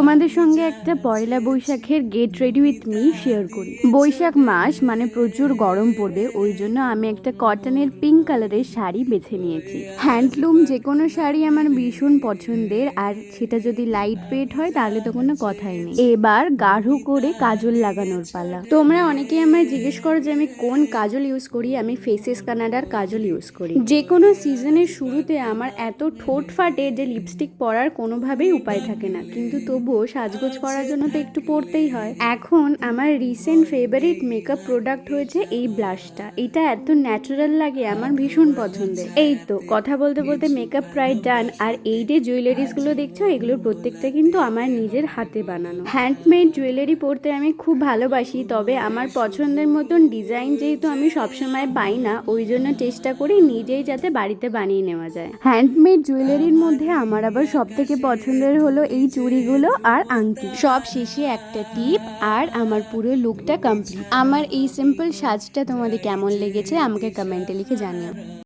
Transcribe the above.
তোমাদের সঙ্গে একটা পয়লা বৈশাখের get ready with me share করি। বৈশাখ মাস মানে প্রচুর গরম পড়বে, ওই জন্য আমি একটা কটনের পিঙ্ক কালারের শাড়ি বেছে নিয়েছি। হ্যান্ডলুম যে কোনো শাড়ি আমার ভীষণ পছন্দের, আর সেটা যদি লাইট ওয়েট হয় তাহলে তো কোনো কথাই নেই। এবার গাঢ় করে কাজল লাগানোর পালা। তোমরা অনেকেই আমায় জিজ্ঞেস করো যে আমি কোন কাজল ইউজ করি। আমি ফেসেস কানাডার কাজল ইউজ করি। যে কোনো সিজনের শুরুতে আমার এত ঠোঁট ফাটে যে লিপস্টিক পরার কোনোভাবেই উপায় থাকে না, কিন্তু তবুও সাজগোজ করার জন্য তো একটু পরতেই হয়। এখন আমার রিসেন্ট ফেভারিট মেকআপ প্রোডাক্ট হয়েছে এই ব্লাশটা। এটা এত ন্যাচারাল লাগে, আমার ভীষণ পছন্দের। এই তো কথা বলতে বলতে মেকআপ প্রায় ডান। আর এই যে জুয়েলারিস গুলো দেখছো, এগুলোর প্রত্যেকটা কিন্তু আমার নিজের হাতে বানানো। হ্যান্ডমেড জুয়েলারি পরতে আমি খুব ভালোবাসি, তবে আমার পছন্দের মতন ডিজাইন যেহেতু আমি সবসময় পাই না, ওই জন্য চেষ্টা করি নিজেই যাতে বাড়িতে বানিয়ে নেওয়া যায়। হ্যান্ডমেড জুয়েলারির মধ্যে আমার আবার সব থেকে পছন্দের হলো এই চুড়িগুলো আর আংটি। সব শেষে একটা টিপ, আর আমার পুরো লুকটা কমপ্লিট। আমার এই সিম্পল সাজটা তোমাদের কেমন লেগেছে আমাকে কমেন্টে লিখে জানিও।